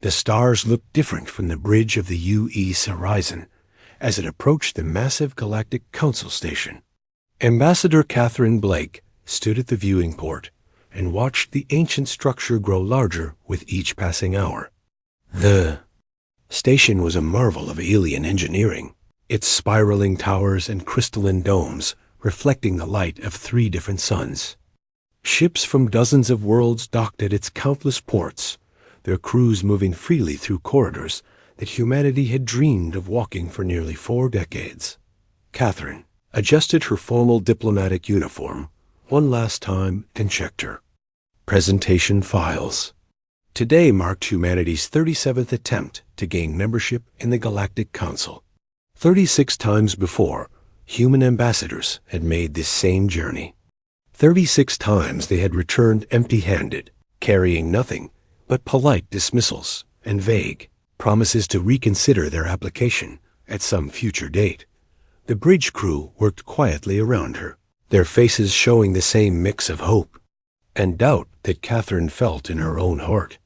The stars looked different from the bridge of the U.E.'s horizon as it approached the massive Galactic Council station. Ambassador Catherine Blake stood at the viewing port and watched the ancient structure grow larger with each passing hour. The station was a marvel of alien engineering, its spiraling towers and crystalline domes reflecting the light of 3 different suns. Ships from dozens of worlds docked at its countless ports, their crews moving freely through corridors that humanity had dreamed of walking for nearly 4 decades. Catherine adjusted her formal diplomatic uniform one last time and checked her presentation files. Today marked humanity's 37th attempt to gain membership in the Galactic Council. 36 times before, human ambassadors had made this same journey. 36 times they had returned empty-handed, carrying nothing but polite dismissals and vague promises to reconsider their application at some future date. The bridge crew worked quietly around her, their faces showing the same mix of hope and doubt that Catherine felt in her own heart.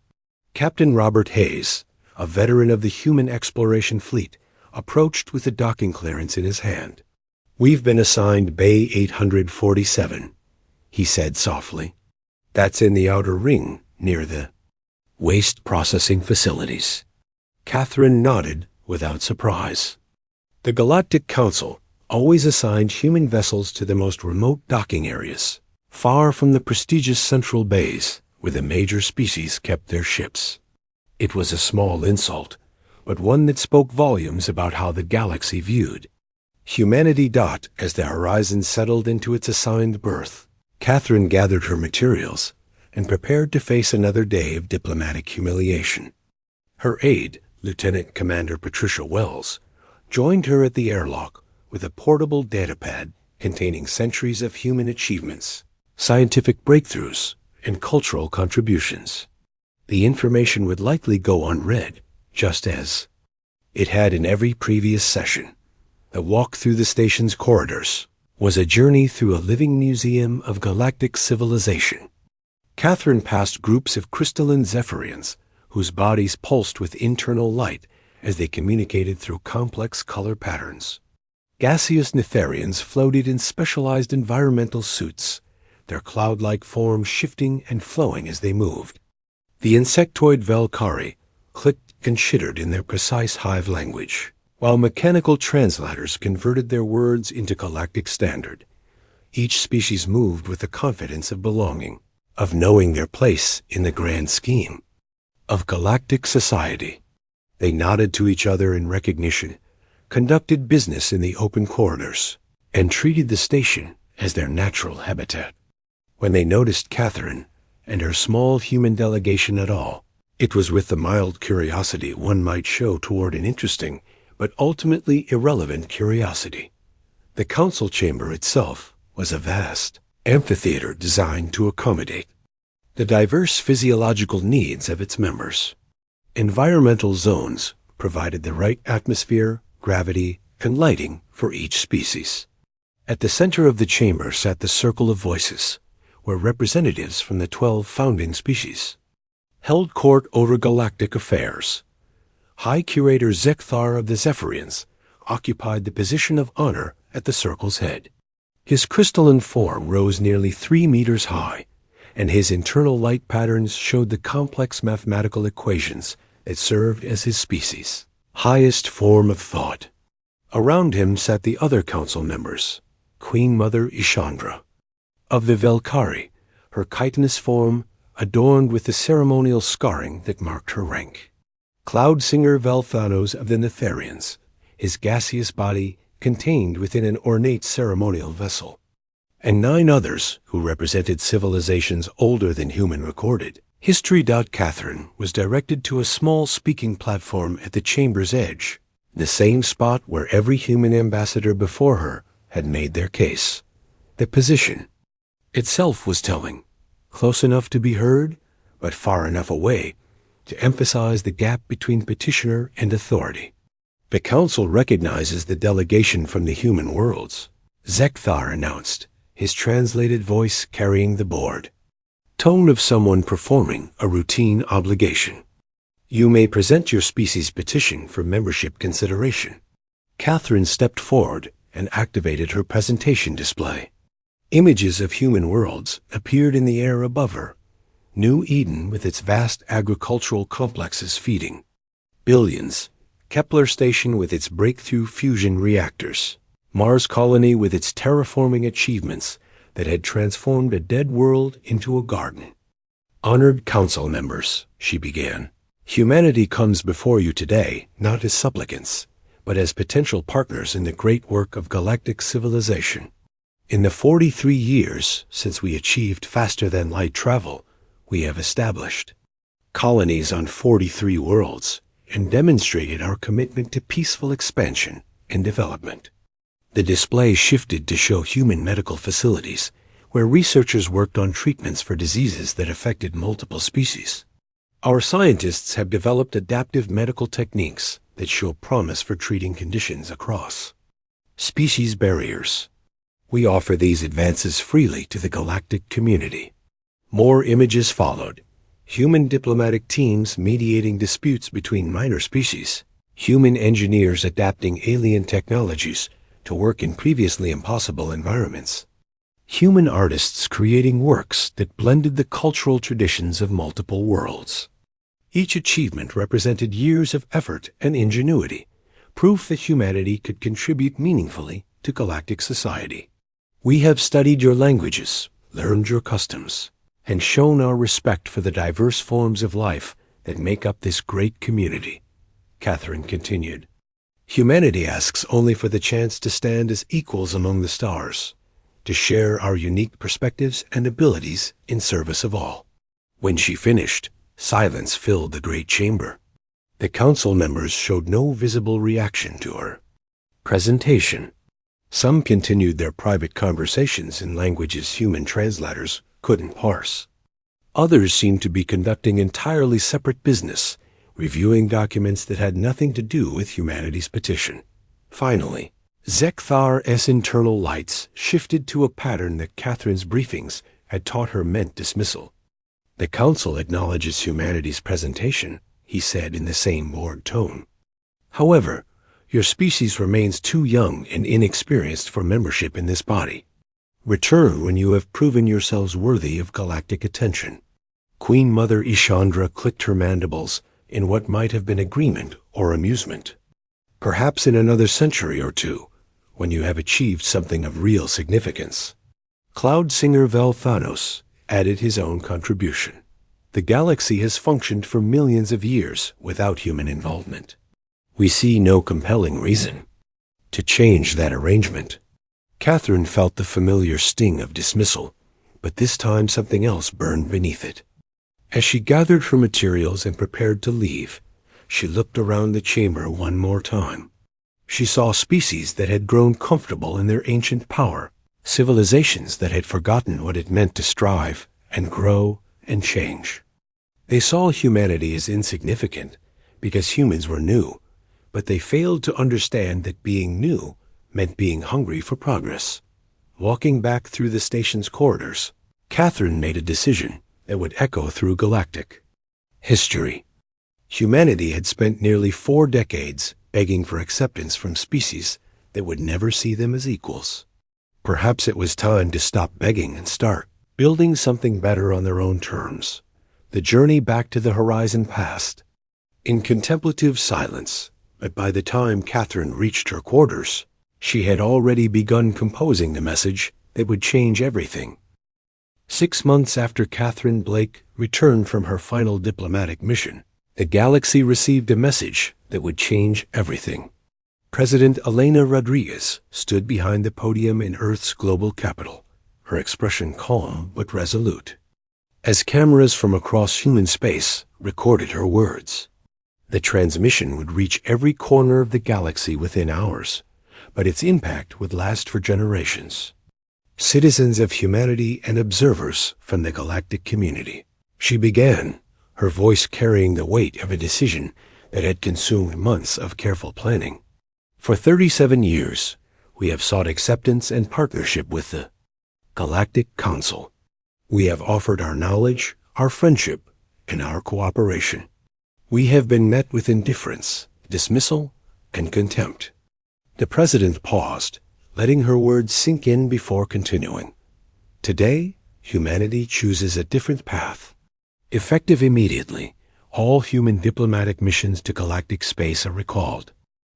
Captain Robert Hayes, a veteran of the human exploration fleet, approached with a docking clearance in his hand. "We've been assigned Bay 847, he said softly. "That's in the outer ring, near the waste processing facilities." Catherine nodded without surprise. The Galactic Council always assigned human vessels to the most remote docking areas, far from the prestigious central bays where the major species kept their ships. It was a small insult, but one that spoke volumes about how the galaxy viewed humanity. As the horizon settled into its assigned berth, Catherine gathered her materials and prepared to face another day of diplomatic humiliation. Her aide, Lieutenant Commander Patricia Wells, joined her at the airlock with a portable datapad containing centuries of human achievements, scientific breakthroughs, and cultural contributions. The information would likely go unread, just as it had in every previous session. The walk through the station's corridors was a journey through a living museum of galactic civilization. Catherine passed groups of crystalline Zephyrians whose bodies pulsed with internal light as they communicated through complex color patterns. Gaseous Netherians floated in specialized environmental suits, their cloud-like forms shifting and flowing as they moved. The insectoid Valkyrie clicked and chittered in their precise hive language, while mechanical translators converted their words into galactic standard. Each species moved with the confidence of belonging, of knowing their place in the grand scheme of galactic society. They nodded to each other in recognition, conducted business in the open corridors, and treated the station as their natural habitat. When they noticed Catherine and her small human delegation at all, it was with the mild curiosity one might show toward an interesting but ultimately irrelevant curiosity. The council chamber itself was a vast amphitheater designed to accommodate the diverse physiological needs of its members. Environmental zones provided the right atmosphere, gravity, and lighting for each species. At the center of the chamber sat the circle of voices, where representatives from the 12 founding species held court over galactic affairs. High Curator Zekthar of the Zephyrians occupied the position of honor at the circle's head. His crystalline form rose nearly 3 meters high, and his internal light patterns showed the complex mathematical equations that served as his species' highest form of thought. Around him sat the other council members, Queen Mother Ishandra of the Valkyrie, her chitinous form adorned with the ceremonial scarring that marked her rank. Cloud Singer Valthanos of the Netherians, his gaseous body contained within an ornate ceremonial vessel, and 9 others who represented civilizations older than human recorded. History. Catherine was directed to a small speaking platform at the chamber's edge, the same spot where every human ambassador before her had made their case. The position itself was telling, close enough to be heard, but far enough away to emphasize the gap between petitioner and authority. The council recognizes the delegation from the human worlds, Zekthar announced, his translated voice carrying the board tone of someone performing a routine obligation. You may present your species petition for membership consideration. Catherine stepped forward and activated her presentation display. Images of human worlds appeared in the air above her. New Eden with its vast agricultural complexes feeding billions, Kepler Station with its breakthrough fusion reactors, Mars Colony with its terraforming achievements that had transformed a dead world into a garden. Honored council members, she began, humanity comes before you today not as supplicants, but as potential partners in the great work of galactic civilization. In the 43 years since we achieved faster-than-light travel, we have established colonies on 43 worlds and demonstrated our commitment to peaceful expansion and development. The display shifted to show human medical facilities, where researchers worked on treatments for diseases that affected multiple species. Our scientists have developed adaptive medical techniques that show promise for treating conditions across species barriers. We offer these advances freely to the galactic community. More images followed. Human diplomatic teams mediating disputes between minor species. Human engineers adapting alien technologies to work in previously impossible environments. Human artists creating works that blended the cultural traditions of multiple worlds. Each achievement represented years of effort and ingenuity, proof that humanity could contribute meaningfully to galactic society. We have studied your languages, learned your customs, and shown our respect for the diverse forms of life that make up this great community, Catherine continued. Humanity asks only for the chance to stand as equals among the stars, to share our unique perspectives and abilities in service of all. When she finished, silence filled the great chamber. The council members showed no visible reaction to her presentation. Some continued their private conversations in languages human translators couldn't parse. Others seemed to be conducting entirely separate business, reviewing documents that had nothing to do with humanity's petition. Finally, Zekthar's internal lights shifted to a pattern that Catherine's briefings had taught her meant dismissal. The council acknowledges humanity's presentation, he said in the same bored tone. However, your species remains too young and inexperienced for membership in this body. Return when you have proven yourselves worthy of galactic attention. Queen Mother Ishandra clicked her mandibles in what might have been agreement or amusement. Perhaps in another century or two, when you have achieved something of real significance. Cloud singer Velthanos added his own contribution. The galaxy has functioned for millions of years without human involvement. We see no compelling reason to change that arrangement. Catherine felt the familiar sting of dismissal, but this time something else burned beneath it. As she gathered her materials and prepared to leave, she looked around the chamber one more time. She saw species that had grown comfortable in their ancient power, civilizations that had forgotten what it meant to strive and grow and change. They saw humanity as insignificant because humans were new, but they failed to understand that being new meant being hungry for progress. Walking back through the station's corridors, Catherine made a decision that would echo through galactic history. Humanity had spent nearly 4 decades begging for acceptance from species that would never see them as equals. Perhaps it was time to stop begging and start building something better on their own terms. The journey back to the horizon passed in contemplative silence, but by the time Catherine reached her quarters, she had already begun composing the message that would change everything. 6 months after Catherine Blake returned from her final diplomatic mission, the galaxy received a message that would change everything. President Elena Rodriguez stood behind the podium in Earth's global capital, her expression calm but resolute, as cameras from across human space recorded her words. The transmission would reach every corner of the galaxy within hours, but its impact would last for generations. Citizens of humanity and observers from the galactic community. She began, her voice carrying the weight of a decision that had consumed months of careful planning. For 37 years, we have sought acceptance and partnership with the Galactic Council. We have offered our knowledge, our friendship, and our cooperation. We have been met with indifference, dismissal, and contempt. The president paused, letting her words sink in before continuing. Today, humanity chooses a different path. Effective immediately, all human diplomatic missions to galactic space are recalled.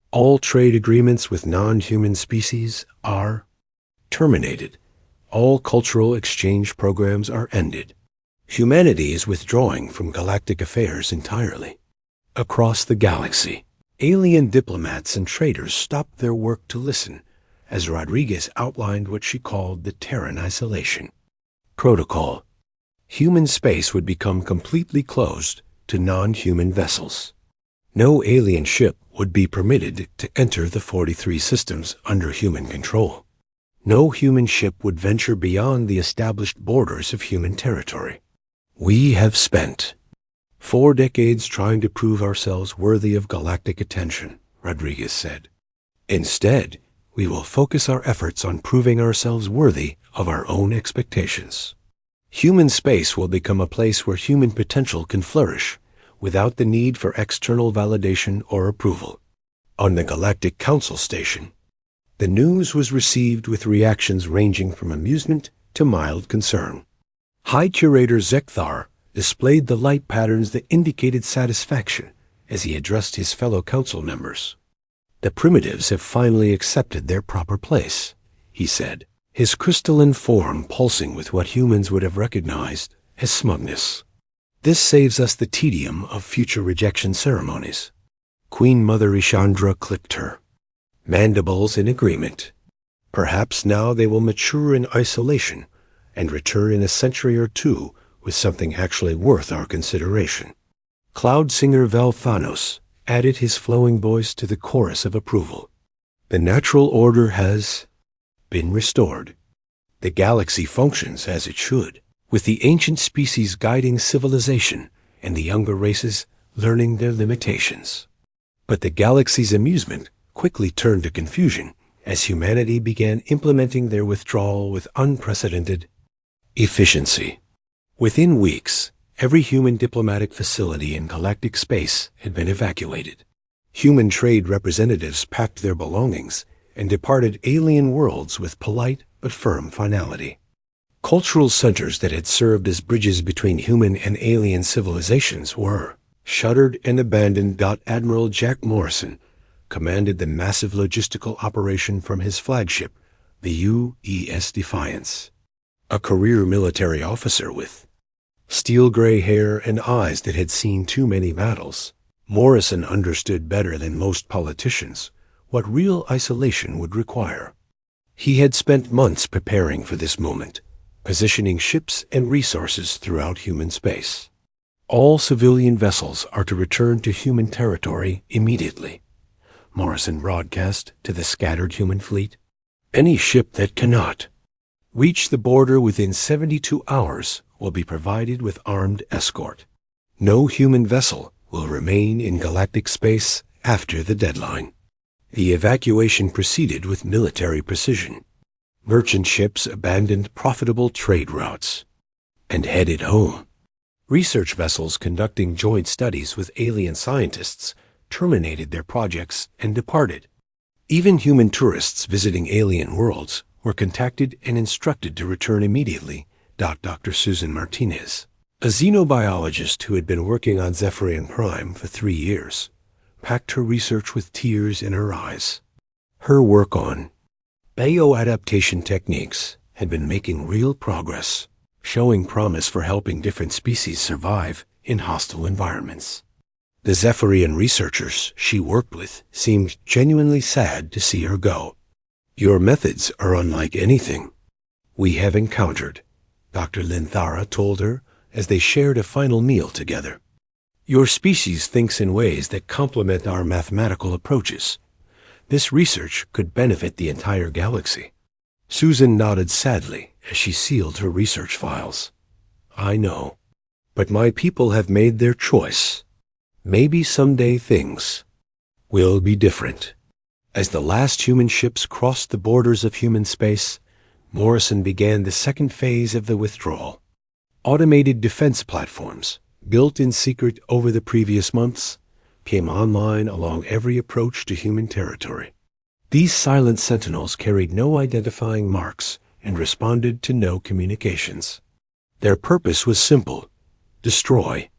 All trade agreements with non-human species are terminated. All cultural exchange programs are ended. Humanity is withdrawing from galactic affairs entirely. Across the galaxy, alien diplomats and traders stopped their work to listen as Rodriguez outlined what she called the Terran isolation protocol. Human space would become completely closed to non-human vessels. No alien ship would be permitted to enter the 43 systems under human control. No human ship would venture beyond the established borders of human territory. We have spent 4 decades trying to prove ourselves worthy of galactic attention, Rodriguez said. Instead, we will focus our efforts on proving ourselves worthy of our own expectations. Human space will become a place where human potential can flourish without the need for external validation or approval. On the Galactic Council Station, the news was received with reactions ranging from amusement to mild concern. High Curator Zekthar displayed the light patterns that indicated satisfaction as he addressed his fellow council members. The primitives have finally accepted their proper place, he said, his crystalline form pulsing with what humans would have recognized as smugness. This saves us the tedium of future rejection ceremonies. Queen Mother Ishandra clicked her mandibles in agreement. Perhaps now they will mature in isolation and return in a century or two with something actually worth our consideration. Cloud singer Valthanos added his flowing voice to the chorus of approval. The natural order has been restored. The galaxy functions as it should, with the ancient species guiding civilization and the younger races learning their limitations. But the galaxy's amusement quickly turned to confusion as humanity began implementing their withdrawal with unprecedented efficiency. Within weeks, every human diplomatic facility in galactic space had been evacuated. Human trade representatives packed their belongings and departed alien worlds with polite but firm finality. Cultural centers that had served as bridges between human and alien civilizations were shuttered and abandoned. Admiral Jack Morrison commanded the massive logistical operation from his flagship, the UES Defiance. A career military officer with steel-gray hair and eyes that had seen too many battles, Morrison understood better than most politicians what real isolation would require. He had spent months preparing for this moment, positioning ships and resources throughout human space. All civilian vessels are to return to human territory immediately, Morrison broadcast to the scattered human fleet. Any ship that cannot reach the border within 72 hours will be provided with armed escort. No human vessel will remain in galactic space after the deadline. The evacuation proceeded with military precision. Merchant ships abandoned profitable trade routes and headed home. Research vessels conducting joint studies with alien scientists terminated their projects and departed. Even human tourists visiting alien worlds were contacted and instructed to return immediately. Dr. Susan Martinez, a xenobiologist who had been working on Zephyrian Prime for 3 years, packed her research with tears in her eyes. Her work on bioadaptation techniques had been making real progress, showing promise for helping different species survive in hostile environments. The Zephyrian researchers she worked with seemed genuinely sad to see her go. Your methods are unlike anything we have encountered, Dr. Linthara told her as they shared a final meal together. Your species thinks in ways that complement our mathematical approaches. This research could benefit the entire galaxy. Susan nodded sadly as she sealed her research files. I know, but my people have made their choice. Maybe someday things will be different. As the last human ships crossed the borders of human space, Morrison began the second phase of the withdrawal. Automated defense platforms, built in secret over the previous months, came online along every approach to human territory. These silent sentinels carried no identifying marks and responded to no communications. Their purpose was simple: destroy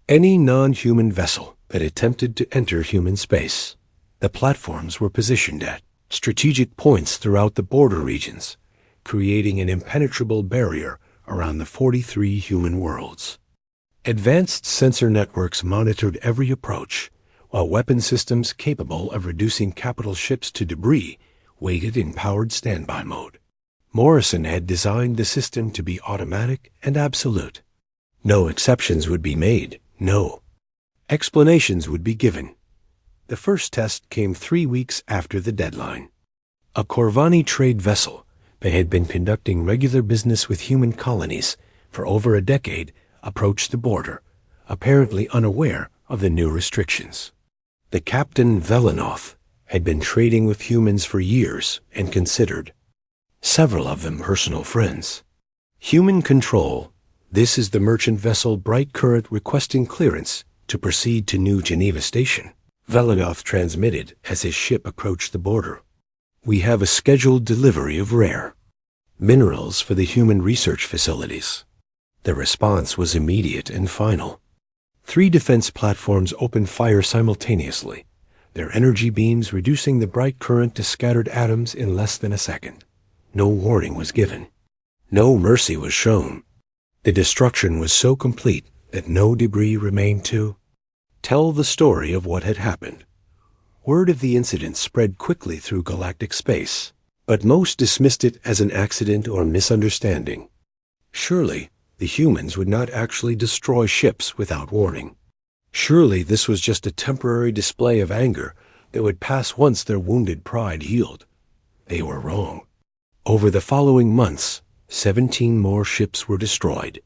any non-human vessel that attempted to enter human space. The platforms were positioned at strategic points throughout the border regions, creating an impenetrable barrier around the 43 human worlds. Advanced sensor networks monitored every approach, while weapon systems capable of reducing capital ships to debris waited in powered standby mode. Morrison had designed the system to be automatic and absolute. No exceptions would be made, no explanations would be given. The first test came 3 weeks after the deadline. A Corvani trade vessel that had been conducting regular business with human colonies for over a decade approached the border, apparently unaware of the new restrictions. The captain, Velanoth, had been trading with humans for years and considered several of them personal friends. Human control. This is the merchant vessel Bright Current requesting clearance to proceed to New Geneva Station, Velanoth transmitted as his ship approached the border. We have a scheduled delivery of rare minerals for the human research facilities. The response was immediate and final. 3 defense platforms opened fire simultaneously, their energy beams reducing the bright current to scattered atoms in less than a second. No warning was given. No mercy was shown. The destruction was so complete that no debris remained to tell the story of what had happened. Word of the incident spread quickly through galactic space, but most dismissed it as an accident or misunderstanding. Surely, the humans would not actually destroy ships without warning. Surely this was just a temporary display of anger that would pass once their wounded pride healed. They were wrong. Over the following months, 17 more ships were destroyed,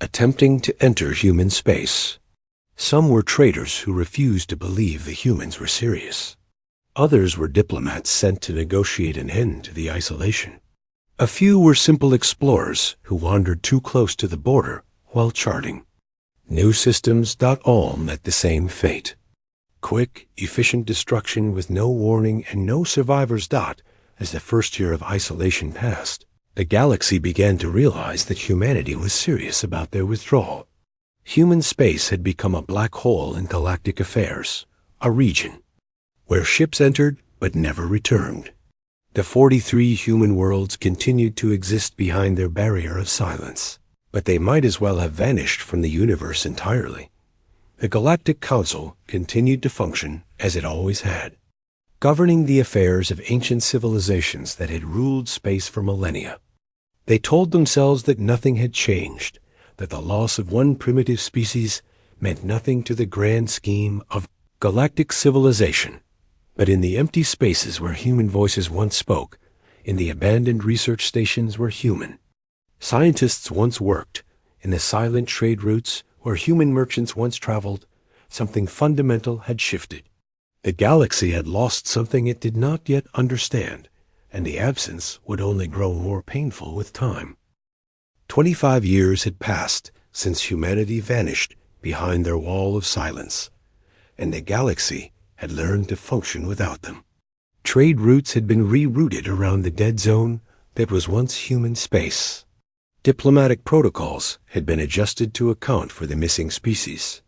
attempting to enter human space. Some were traitors who refused to believe the humans were serious. Others were diplomats sent to negotiate an end to the isolation. A few were simple explorers who wandered too close to the border while charting. New systems. All met the same fate. Quick, efficient destruction with no warning and no survivors. As the first year of isolation passed, the galaxy began to realize that humanity was serious about their withdrawal. Human space had become a black hole in galactic affairs, a region where ships entered but never returned. The 43 human worlds continued to exist behind their barrier of silence, but they might as well have vanished from the universe entirely. The Galactic Council continued to function as it always had, governing the affairs of ancient civilizations that had ruled space for millennia. They told themselves that nothing had changed, that the loss of one primitive species meant nothing to the grand scheme of galactic civilization. But in the empty spaces where human voices once spoke, in the abandoned research stations where human scientists once worked, in the silent trade routes where human merchants once traveled, something fundamental had shifted. The galaxy had lost something it did not yet understand, and the absence would only grow more painful with time. 25 years had passed since humanity vanished behind their wall of silence, and the galaxy had learned to function without them. Trade routes had been rerouted around the dead zone that was once human space. Diplomatic protocols had been adjusted to account for the missing species.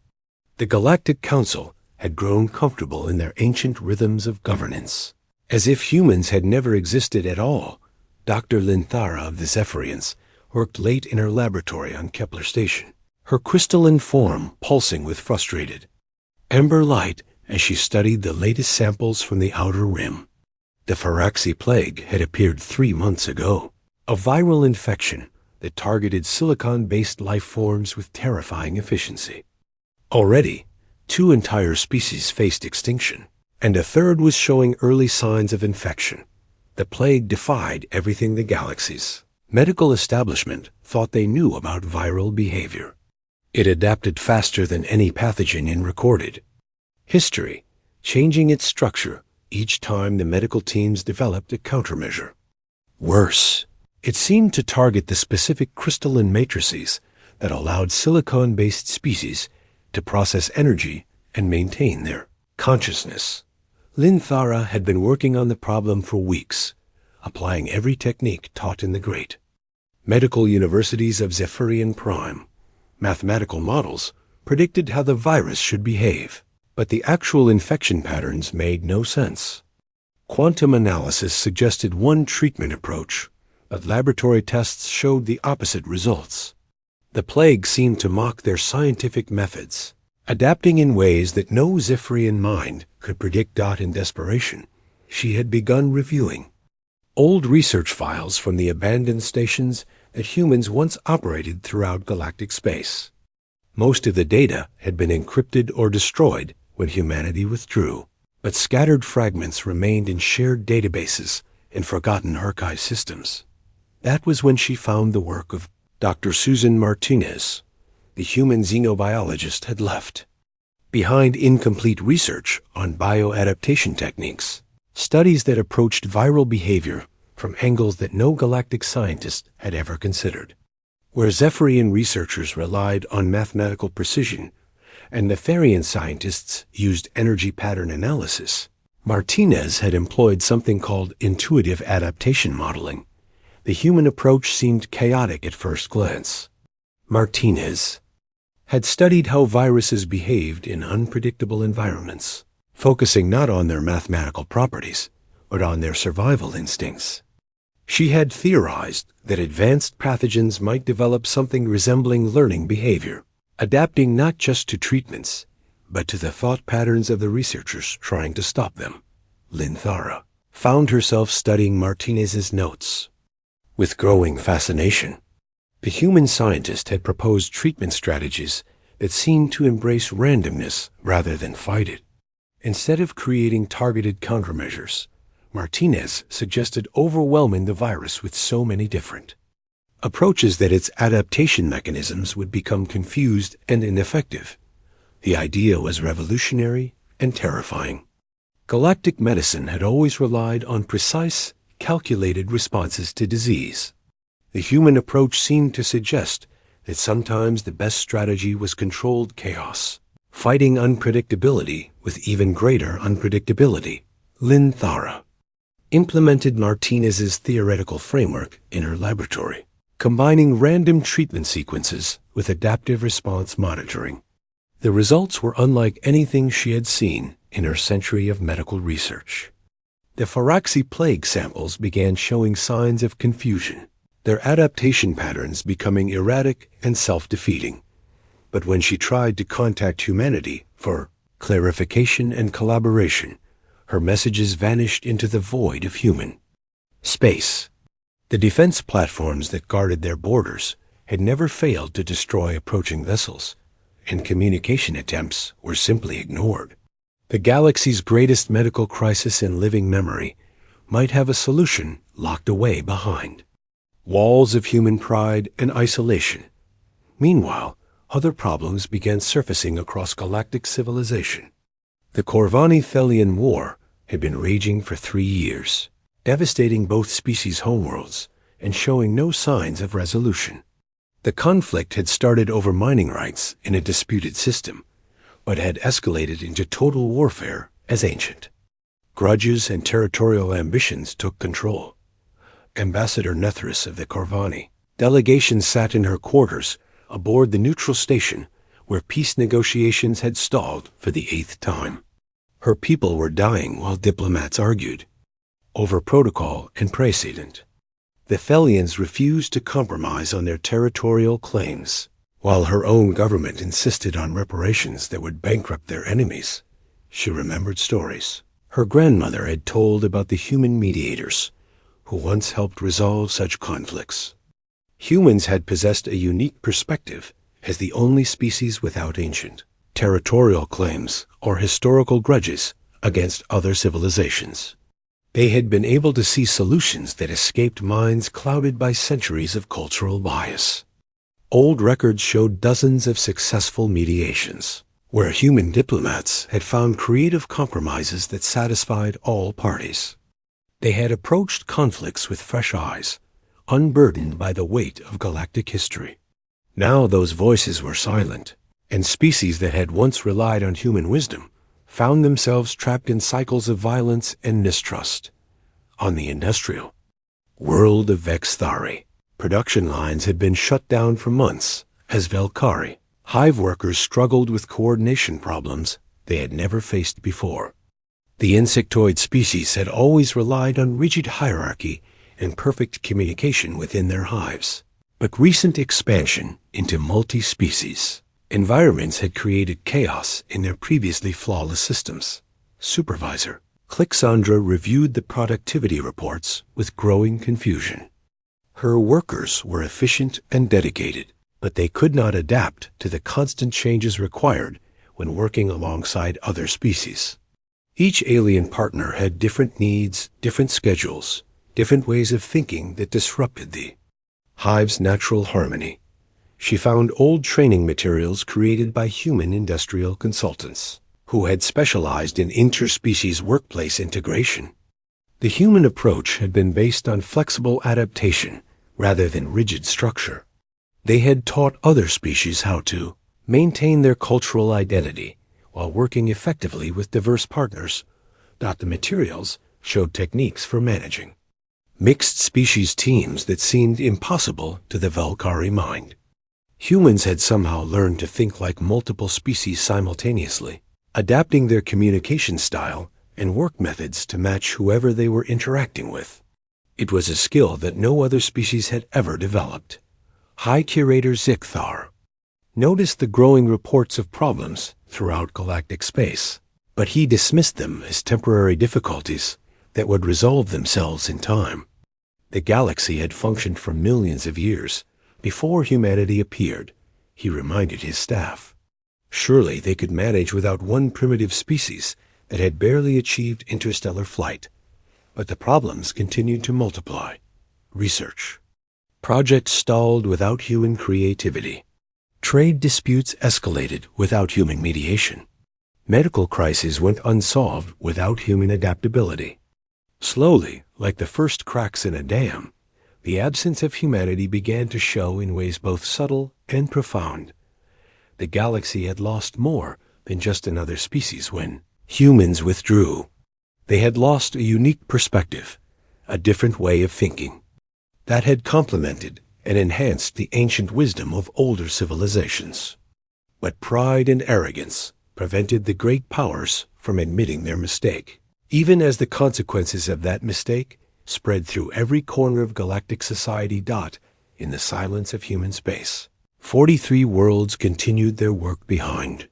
The Galactic Council had grown comfortable in their ancient rhythms of governance. As if humans had never existed at all, Dr. Linthara of the Zephyrians worked late in her laboratory on Kepler Station, her crystalline form pulsing with frustrated amber light as she studied the latest samples from the outer rim. The Pharaxi plague had appeared 3 months ago, a viral infection that targeted silicon-based life forms with terrifying efficiency. Already, 2 entire species faced extinction, and a third was showing early signs of infection. The plague defied everything the galaxy's medical establishment thought they knew about viral behavior. It adapted faster than any pathogen in recorded history, changing its structure each time the medical teams developed a countermeasure. Worse, it seemed to target the specific crystalline matrices that allowed silicon-based species to process energy and maintain their consciousness. Linthara had been working on the problem for weeks, applying every technique taught in the great medical universities of Zephyrian Prime. Mathematical models predicted how the virus should behave, but the actual infection patterns made no sense. Quantum analysis suggested one treatment approach, but laboratory tests showed the opposite results. The plague seemed to mock their scientific methods, adapting in ways that no Zephyrian mind could predict. In desperation, she had begun reviewing old research files from the abandoned stations that humans once operated throughout galactic space. Most of the data had been encrypted or destroyed when humanity withdrew, but scattered fragments remained in shared databases and forgotten archive systems. That was when she found the work of Dr. Susan Martinez. The human xenobiologist had left behind incomplete research on bioadaptation techniques, studies that approached viral behavior from angles that no galactic scientist had ever considered. Where Zephyrian researchers relied on mathematical precision and Nefarian scientists used energy pattern analysis, Martinez had employed something called intuitive adaptation modeling. The human approach seemed chaotic at first glance. Martinez had studied how viruses behaved in unpredictable environments, focusing not on their mathematical properties, but on their survival instincts. She had theorized that advanced pathogens might develop something resembling learning behavior, adapting not just to treatments, but to the thought patterns of the researchers trying to stop them. Linthara found herself studying Martinez's notes with growing fascination. The human scientist had proposed treatment strategies that seemed to embrace randomness rather than fight it. Instead of creating targeted countermeasures, Martinez suggested overwhelming the virus with so many different approaches that its adaptation mechanisms would become confused and ineffective. The idea was revolutionary and terrifying. Galactic medicine had always relied on precise, calculated responses to disease. The human approach seemed to suggest that sometimes the best strategy was controlled chaos, fighting unpredictability with even greater unpredictability. Linthara implemented Martinez's theoretical framework in her laboratory, combining random treatment sequences with adaptive response monitoring. The results were unlike anything she had seen in her century of medical research. The Faraxi plague samples began showing signs of confusion, their adaptation patterns becoming erratic and self-defeating. But when she tried to contact humanity for clarification and collaboration, her messages vanished into the void of human space. The defense platforms that guarded their borders had never failed to destroy approaching vessels, and communication attempts were simply ignored. The galaxy's greatest medical crisis in living memory might have a solution locked away behind walls of human pride and isolation. Meanwhile, other problems began surfacing across galactic civilization. The Corvani-Thelian War had been raging for 3 years, devastating both species' homeworlds and showing no signs of resolution. The conflict had started over mining rights in a disputed system, but had escalated into total warfare as ancient grudges and territorial ambitions took control. Ambassador Nethris of the Corvani delegation sat in her quarters aboard the neutral station where peace negotiations had stalled for the 8th time. Her people were dying while diplomats argued over protocol and precedent. The Thelians refused to compromise on their territorial claims, while her own government insisted on reparations that would bankrupt their enemies. She remembered stories her grandmother had told about the human mediators who once helped resolve such conflicts. Humans had possessed a unique perspective as the only species without ancient territorial claims or historical grudges against other civilizations. They had been able to see solutions that escaped minds clouded by centuries of cultural bias. Old records showed dozens of successful mediations, where human diplomats had found creative compromises that satisfied all parties. They had approached conflicts with fresh eyes, unburdened by the weight of galactic history. Now those voices were silent, and species that had once relied on human wisdom found themselves trapped in cycles of violence and mistrust. On the industrial world of Vexthari, production lines had been shut down for months as Velkari hive workers struggled with coordination problems they had never faced before. The insectoid species had always relied on rigid hierarchy and perfect communication within their hives. But recent expansion into multi-species environments had created chaos in their previously flawless systems. Supervisor Clixandra reviewed the productivity reports with growing confusion. Her workers were efficient and dedicated, but they could not adapt to the constant changes required when working alongside other species. Each alien partner had different needs, different schedules, different ways of thinking that disrupted the hive's natural harmony. She found old training materials created by human industrial consultants who had specialized in interspecies workplace integration. The human approach had been based on flexible adaptation rather than rigid structure. They had taught other species how to maintain their cultural identity while working effectively with diverse partners. The materials showed techniques for managing mixed species teams that seemed impossible to the Velkari mind. Humans had somehow learned to think like multiple species simultaneously, adapting their communication style and work methods to match whoever they were interacting with. It was a skill that no other species had ever developed. High Curator Zikthar noticed the growing reports of problems throughout galactic space, but he dismissed them as temporary difficulties that would resolve themselves in time. The galaxy had functioned for millions of years before humanity appeared, he reminded his staff. Surely they could manage without one primitive species that had barely achieved interstellar flight. But the problems continued to multiply. Research projects stalled without human creativity. Trade disputes escalated without human mediation. Medical crises went unsolved without human adaptability. Slowly, like the first cracks in a dam, the absence of humanity began to show in ways both subtle and profound. The galaxy had lost more than just another species when humans withdrew. They had lost a unique perspective, a different way of thinking, that had complemented and enhanced the ancient wisdom of older civilizations. But pride and arrogance prevented the great powers from admitting their mistake, even as the consequences of that mistake spread through every corner of galactic society. In the silence of human space, 43 worlds continued their work behind,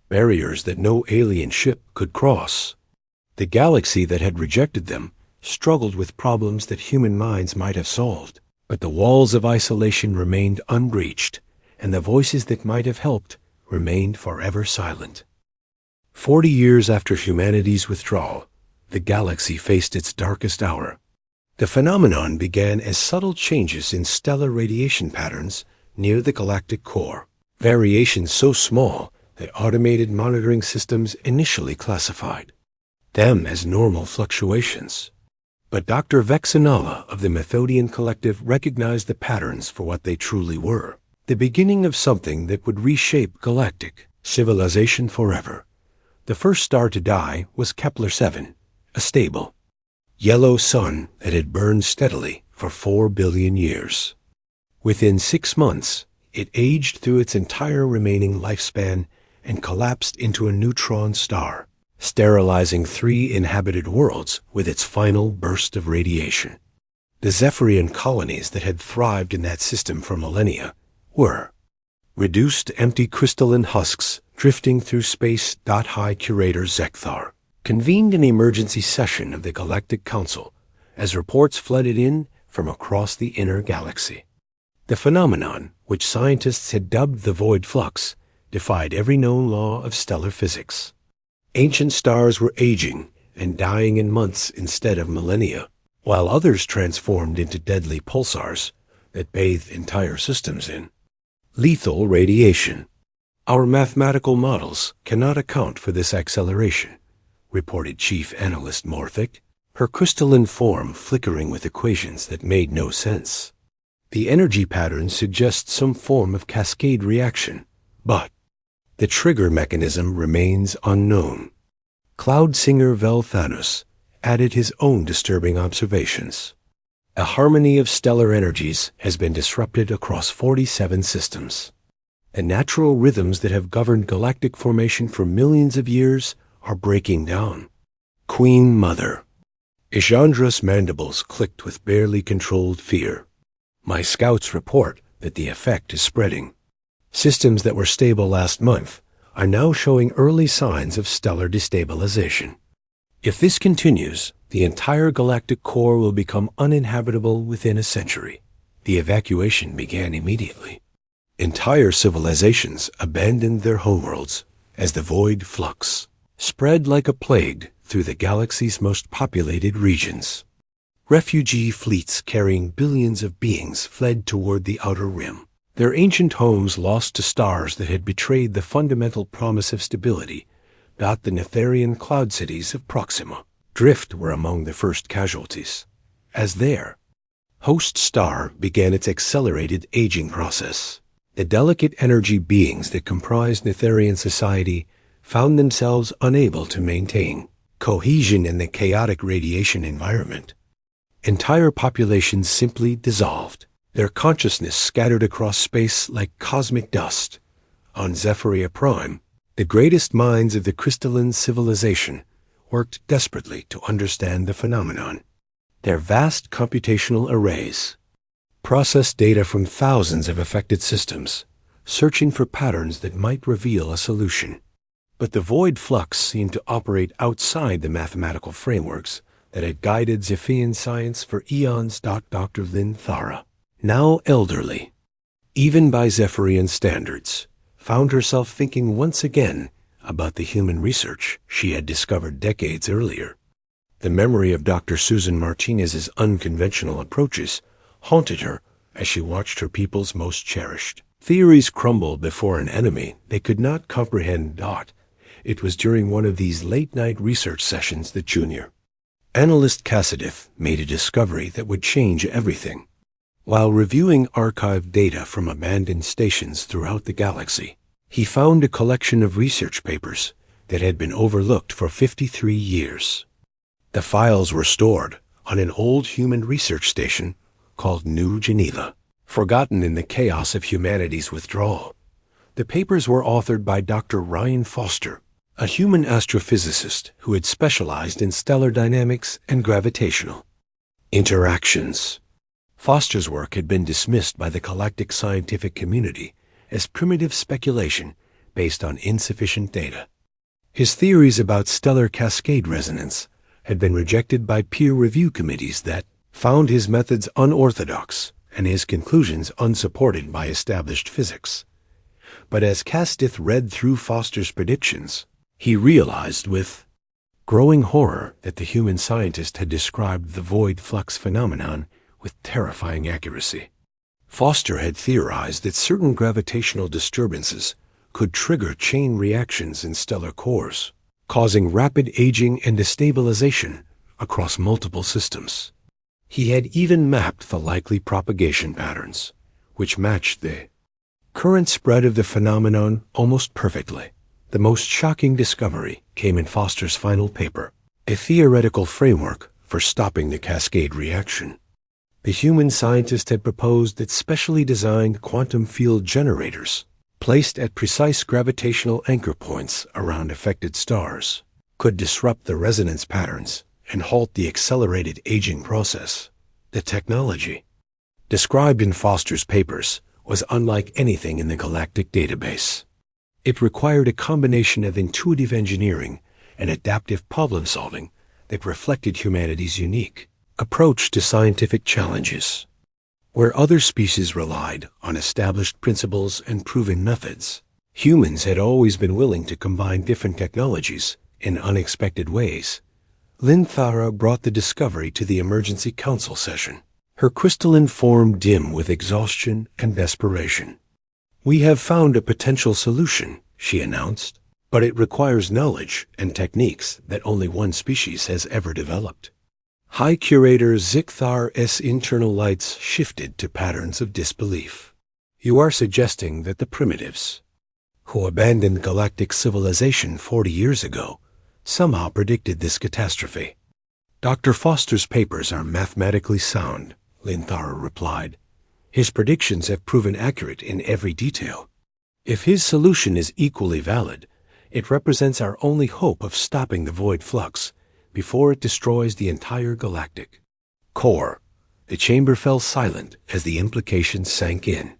barriers that no alien ship could cross. The galaxy that had rejected them struggled with problems that human minds might have solved, but the walls of isolation remained unbreached, and the voices that might have helped remained forever silent. 40 years after humanity's withdrawal, the galaxy faced its darkest hour. The phenomenon began as subtle changes in stellar radiation patterns near the galactic core, variations so small that automated monitoring systems initially classified them as normal fluctuations. But Dr. Vexanala of the Methodian Collective recognized the patterns for what they truly were, the beginning of something that would reshape galactic civilization forever. The first star to die was Kepler-7, a stable, yellow sun that had burned steadily for 4 billion years. Within 6 months, it aged through its entire remaining lifespan and collapsed into a neutron star, sterilizing 3 inhabited worlds with its final burst of radiation. The Zephyrian colonies that had thrived in that system for millennia were reduced to empty crystalline husks drifting through space. High Curator Zekthar convened an emergency session of the Galactic Council as reports flooded in from across the inner galaxy. The phenomenon, which scientists had dubbed the void flux, defied every known law of stellar physics. Ancient stars were aging and dying in months instead of millennia, while others transformed into deadly pulsars that bathed entire systems in lethal radiation. Our mathematical models cannot account for this acceleration, reported Chief Analyst Morthic, her crystalline form flickering with equations that made no sense. The energy pattern suggests some form of cascade reaction, but the trigger mechanism remains unknown. Cloud singer Vel Thanos added his own disturbing observations. A harmony of stellar energies has been disrupted across 47 systems. The natural rhythms that have governed galactic formation for millions of years are breaking down. Queen Mother. Ishandra's mandibles clicked with barely controlled fear. My scouts report that the effect is spreading. Systems that were stable last month are now showing early signs of stellar destabilization. If this continues, the entire galactic core will become uninhabitable within a century. The evacuation began immediately. Entire civilizations abandoned their homeworlds as the void flux spread like a plague through the galaxy's most populated regions. Refugee fleets carrying billions of beings fled toward the outer rim, their ancient homes lost to stars that had betrayed the fundamental promise of stability, not the Netherian cloud cities of Proxima. Drift were among the first casualties, as their host star began its accelerated aging process. The delicate energy beings that comprised Netherian society found themselves unable to maintain cohesion in the chaotic radiation environment. Entire populations simply dissolved, their consciousness scattered across space like cosmic dust. On Zephyria Prime, the greatest minds of the crystalline civilization worked desperately to understand the phenomenon. Their vast computational arrays processed data from thousands of affected systems, searching for patterns that might reveal a solution. But the void flux seemed to operate outside the mathematical frameworks that had guided Zephian science for eons. Dr. Lynn Thara, now elderly, even by Zephyrian standards, found herself thinking once again about the human research she had discovered decades earlier. The memory of Dr. Susan Martinez's unconventional approaches haunted her as she watched her people's most cherished theories crumble before an enemy they could not comprehend. It was during one of these late-night research sessions that Junior Analyst Cassadith made a discovery that would change everything. While reviewing archived data from abandoned stations throughout the galaxy, he found a collection of research papers that had been overlooked for 53 years. The files were stored on an old human research station called New Geneva, forgotten in the chaos of humanity's withdrawal. The papers were authored by Dr. Ryan Foster, a human astrophysicist who had specialized in stellar dynamics and gravitational interactions. Foster's work had been dismissed by the galactic scientific community as primitive speculation based on insufficient data. His theories about stellar cascade resonance had been rejected by peer review committees that found his methods unorthodox and his conclusions unsupported by established physics. But as Cassadith read through Foster's predictions, he realized with growing horror that the human scientist had described the void flux phenomenon with terrifying accuracy. Foster had theorized that certain gravitational disturbances could trigger chain reactions in stellar cores, causing rapid aging and destabilization across multiple systems. He had even mapped the likely propagation patterns, which matched the current spread of the phenomenon almost perfectly. The most shocking discovery came in Foster's final paper, a theoretical framework for stopping the cascade reaction. The human scientist had proposed that specially designed quantum field generators, placed at precise gravitational anchor points around affected stars, could disrupt the resonance patterns and halt the accelerated aging process. The technology described in Foster's papers was unlike anything in the galactic database. It required a combination of intuitive engineering and adaptive problem-solving that reflected humanity's unique approach to scientific challenges. Where other species relied on established principles and proven methods, humans had always been willing to combine different technologies in unexpected ways. Lynn Thara brought the discovery to the emergency council session, her crystalline form dim with exhaustion and desperation. "We have found a potential solution," she announced, "but it requires knowledge and techniques that only one species has ever developed." High Curator Zichthar's internal lights shifted to patterns of disbelief. You are suggesting that the primitives, who abandoned galactic civilization 40 years ago, somehow predicted this catastrophe. Dr. Foster's papers are mathematically sound, Linthara replied. His predictions have proven accurate in every detail. If his solution is equally valid, it represents our only hope of stopping the void flux before it destroys the entire galactic core. The chamber fell silent as the implications sank in.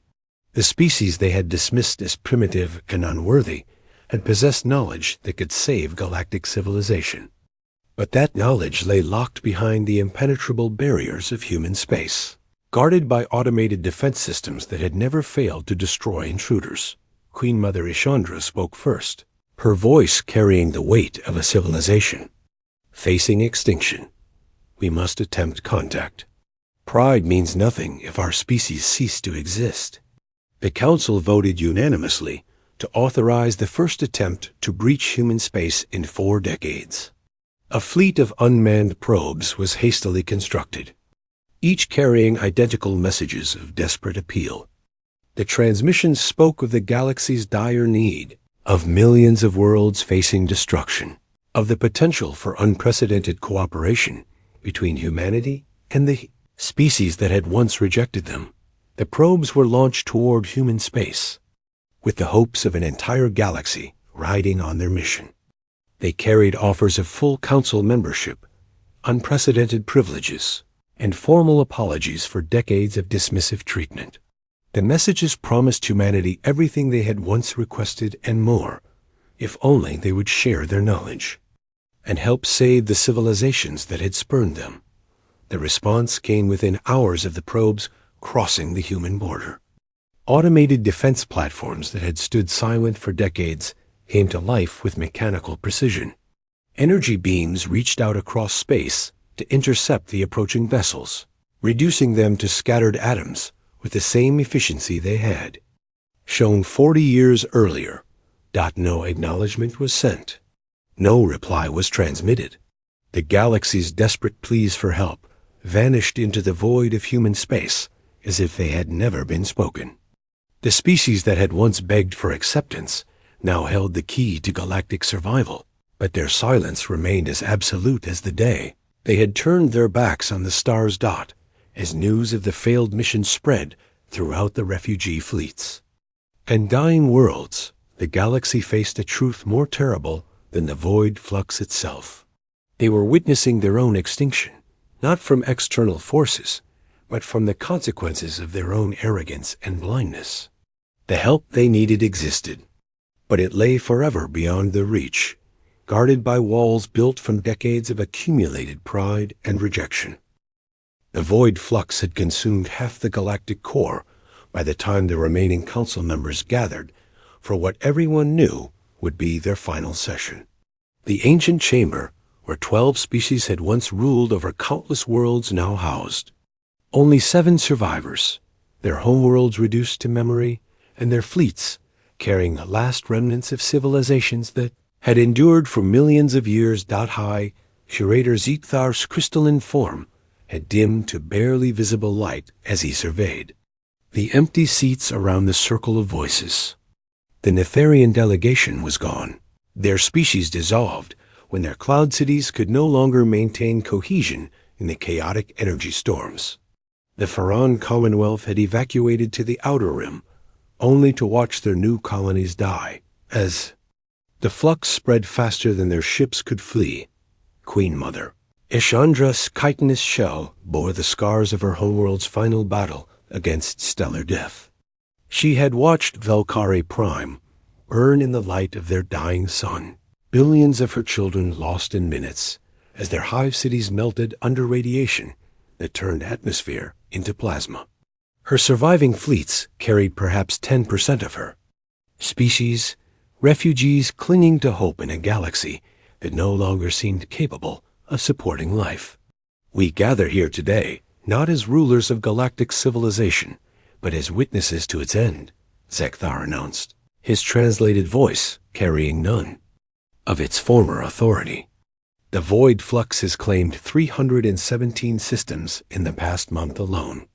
The species they had dismissed as primitive and unworthy had possessed knowledge that could save galactic civilization. But that knowledge lay locked behind the impenetrable barriers of human space, guarded by automated defense systems that had never failed to destroy intruders. Queen Mother Ishandra spoke first, her voice carrying the weight of a civilization facing extinction. We must attempt contact. Pride means nothing if our species cease to exist. The Council voted unanimously to authorize the first attempt to breach human space in 4 decades. A fleet of unmanned probes was hastily constructed, each carrying identical messages of desperate appeal. The transmissions spoke of the galaxy's dire need, of millions of worlds facing destruction, of the potential for unprecedented cooperation between humanity and the species that had once rejected them. The probes were launched toward human space, with the hopes of an entire galaxy riding on their mission. They carried offers of full council membership, unprecedented privileges, and formal apologies for decades of dismissive treatment. The messages promised humanity everything they had once requested and more, if only they would share their knowledge and help save the civilizations that had spurned them. The response came within hours of the probes crossing the human border. Automated defense platforms that had stood silent for decades came to life with mechanical precision. Energy beams reached out across space to intercept the approaching vessels, reducing them to scattered atoms with the same efficiency they had shown 40 years earlier. No acknowledgement was sent. No reply was transmitted. The galaxy's desperate pleas for help vanished into the void of human space as if they had never been spoken. The species that had once begged for acceptance now held the key to galactic survival, but their silence remained as absolute as the day. They had turned their backs on the star's dot as news of the failed mission spread throughout the refugee fleets. And dying worlds, the galaxy faced a truth more terrible than the void flux itself. They were witnessing their own extinction, not from external forces, but from the consequences of their own arrogance and blindness. The help they needed existed, but it lay forever beyond their reach, guarded by walls built from decades of accumulated pride and rejection. The void flux had consumed half the galactic core by the time the remaining council members gathered for what everyone knew would be their final session. The ancient chamber, where 12 species had once ruled over countless worlds, now housed only 7 survivors, their homeworlds reduced to memory, and their fleets carrying the last remnants of civilizations that had endured for millions of years. High Curator Zichthar's crystalline form had dimmed to barely visible light as he surveyed the empty seats around the circle of voices. The Netherian delegation was gone, their species dissolved when their cloud cities could no longer maintain cohesion in the chaotic energy storms. The Pharaon Commonwealth had evacuated to the Outer Rim, only to watch their new colonies die as the flux spread faster than their ships could flee. Queen Mother Ishandra's chitinous shell bore the scars of her homeworld's final battle against stellar death. She had watched Velkari Prime burn in the light of their dying sun, billions of her children lost in minutes as their hive cities melted under radiation that turned atmosphere into plasma. Her surviving fleets carried perhaps 10% of her species, refugees clinging to hope in a galaxy that no longer seemed capable of supporting life. We gather here today not as rulers of galactic civilization, but as witnesses to its end, Zichthar announced, his translated voice carrying none of its former authority. The void flux has claimed 317 systems in the past month alone.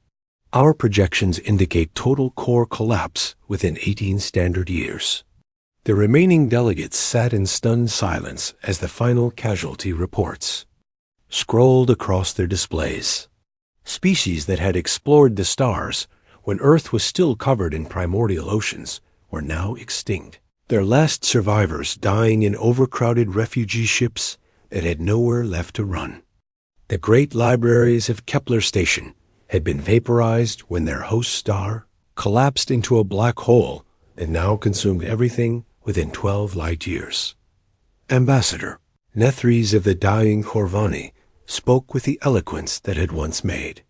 Our projections indicate total core collapse within 18 standard years. The remaining delegates sat in stunned silence as the final casualty reports scrolled across their displays. Species that had explored the stars when Earth was still covered in primordial oceans were now extinct, their last survivors dying in overcrowded refugee ships that had nowhere left to run. The great libraries of Kepler Station had been vaporized when their host star collapsed into a black hole that now consumed everything within 12 light years. Ambassador, Nethries of the dying Corvani, spoke with the eloquence that had once made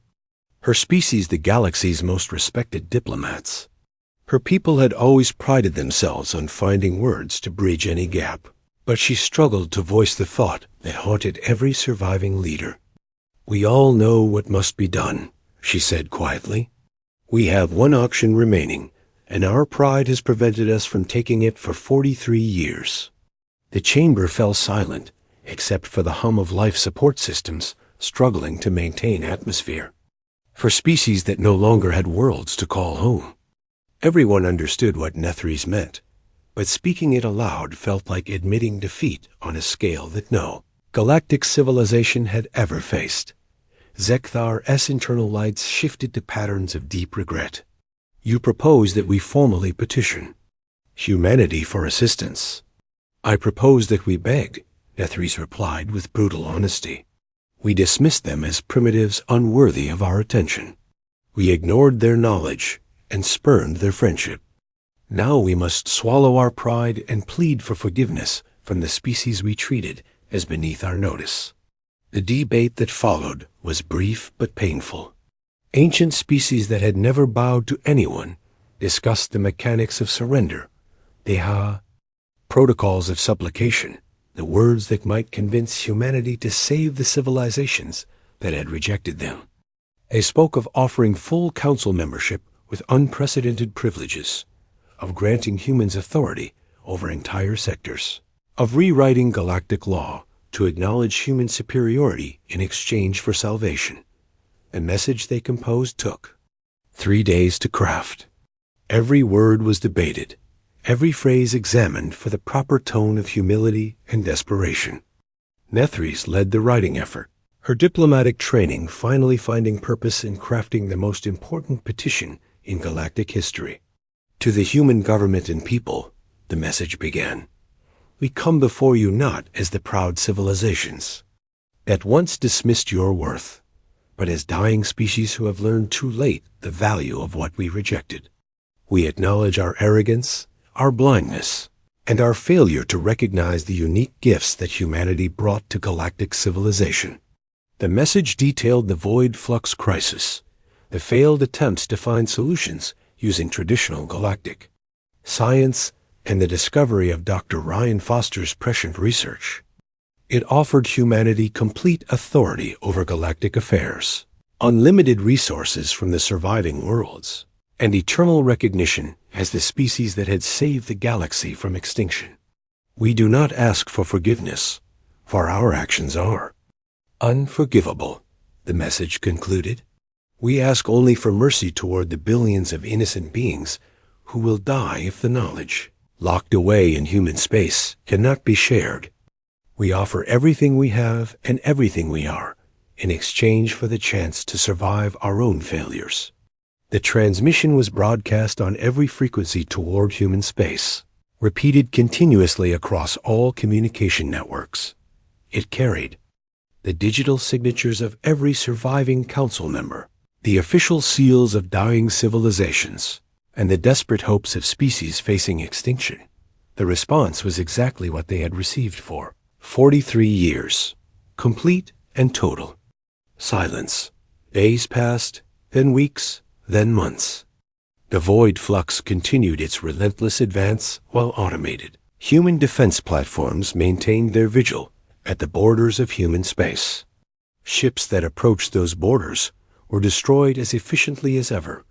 her species the galaxy's most respected diplomats. Her people had always prided themselves on finding words to bridge any gap, but she struggled to voice the thought that haunted every surviving leader. "We all know what must be done," she said quietly. "We have one auction remaining, and our pride has prevented us from taking it for 43 years. The chamber fell silent, except for the hum of life support systems struggling to maintain atmosphere. For species that no longer had worlds to call home. Everyone understood what Nethries meant, but speaking it aloud felt like admitting defeat on a scale that no galactic civilization had ever faced. Zekthar's internal lights shifted to patterns of deep regret. "You propose that we formally petition humanity for assistance." "I propose that we beg," Nethries replied with brutal honesty. "We dismissed them as primitives unworthy of our attention. We ignored their knowledge and spurned their friendship. Now we must swallow our pride and plead for forgiveness from the species we treated as beneath our notice." The debate that followed was brief but painful. Ancient species that had never bowed to anyone discussed the mechanics of surrender, the protocols of supplication, the words that might convince humanity to save the civilizations that had rejected them. They spoke of offering full council membership with unprecedented privileges, of granting humans authority over entire sectors, of rewriting galactic law to acknowledge human superiority in exchange for salvation. The message they composed took 3 days to craft. Every word was debated, every phrase examined for the proper tone of humility and desperation. Nethries led the writing effort, her diplomatic training finally finding purpose in crafting the most important petition in galactic history. "To the human government and people," the message began, "we come before you not as the proud civilizations that once dismissed your worth, but as dying species who have learned too late the value of what we rejected. We acknowledge our arrogance, our blindness, and our failure to recognize the unique gifts that humanity brought to galactic civilization." The message detailed the void flux crisis, the failed attempts to find solutions using traditional galactic science, and the discovery of Dr. Ryan Foster's prescient research. It offered humanity complete authority over galactic affairs, unlimited resources from the surviving worlds, and eternal recognition as the species that had saved the galaxy from extinction. "We do not ask for forgiveness, for our actions are unforgivable," the message concluded. "We ask only for mercy toward the billions of innocent beings who will die if the knowledge, locked away in human space, cannot be shared. We offer everything we have and everything we are in exchange for the chance to survive our own failures." The transmission was broadcast on every frequency toward human space, repeated continuously across all communication networks. It carried the digital signatures of every surviving council member, the official seals of dying civilizations, and the desperate hopes of species facing extinction. The response was exactly what they had received for 43 years, complete and total. Silence. Days passed, then weeks, then months. The void flux continued its relentless advance while automated. Human defense platforms maintained their vigil at the borders of human space. Ships that approached those borders were destroyed as efficiently as ever,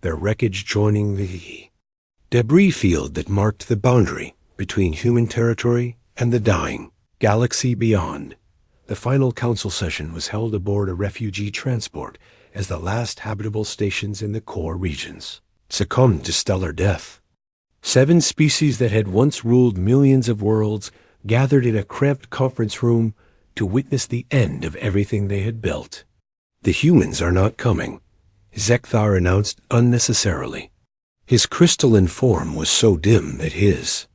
their wreckage joining the debris field that marked the boundary between human territory and the dying galaxy beyond. The final council session was held aboard a refugee transport as the last habitable stations in the core regions succumbed to stellar death. 7 species that had once ruled millions of worlds gathered in a cramped conference room to witness the end of everything they had built. "The humans are not coming," Zekthar announced unnecessarily. His crystalline form was so dim that his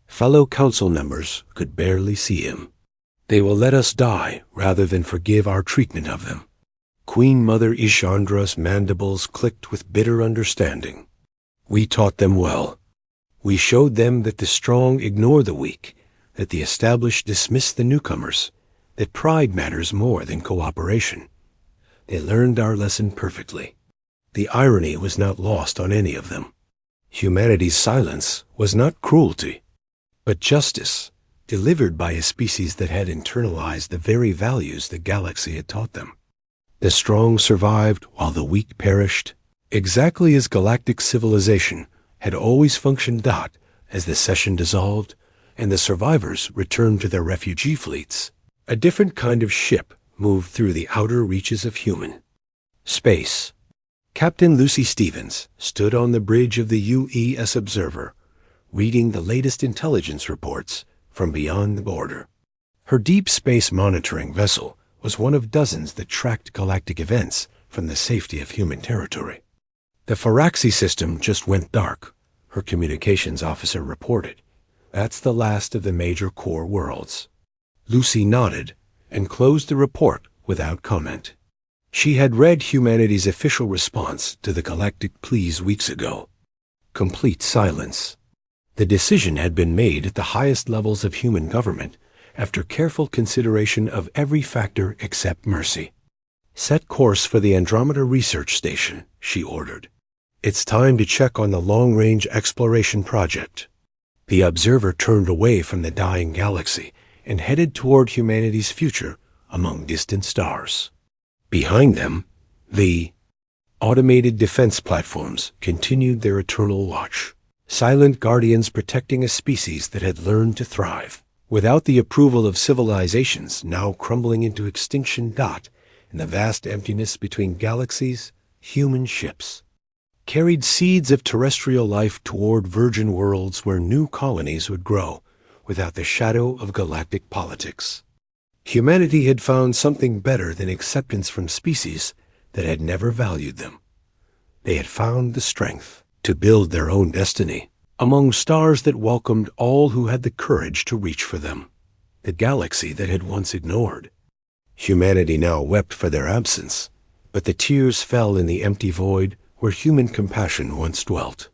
fellow council members could barely see him. "They will let us die rather than forgive our treatment of them." Queen Mother Ishandra's mandibles clicked with bitter understanding. "We taught them well. We showed them that the strong ignore the weak, that the established dismiss the newcomers, that pride matters more than cooperation. They learned our lesson perfectly." The irony was not lost on any of them. Humanity's silence was not cruelty, but justice, delivered by a species that had internalized the very values the galaxy had taught them. The strong survived while the weak perished, exactly as galactic civilization had always functioned. As the session dissolved and the survivors returned to their refugee fleets, a different kind of ship moved through the outer reaches of human space. Captain Lucy Stevens stood on the bridge of the UES Observer, reading the latest intelligence reports from beyond the border. Her deep space monitoring vessel was one of dozens that tracked galactic events from the safety of human territory. "The Faraxi system just went dark," her communications officer reported. "That's the last of the major core worlds." Lucy nodded and closed the report without comment. She had read humanity's official response to the galactic pleas weeks ago. Complete silence. The decision had been made at the highest levels of human government after careful consideration of every factor except mercy. "Set course for the Andromeda Research Station," she ordered. "It's time to check on the long-range exploration project." The observer turned away from the dying galaxy and headed toward humanity's future among distant stars. Behind them, the automated defense platforms continued their eternal watch, silent guardians protecting a species that had learned to thrive without the approval of civilizations now crumbling into extinction. In the vast emptiness between galaxies, human ships carried seeds of terrestrial life toward virgin worlds where new colonies would grow without the shadow of galactic politics. Humanity had found something better than acceptance from species that had never valued them. They had found the strength to build their own destiny among stars that welcomed all who had the courage to reach for them, the galaxy that had once ignored. Humanity now wept for their absence, but the tears fell in the empty void where human compassion once dwelt.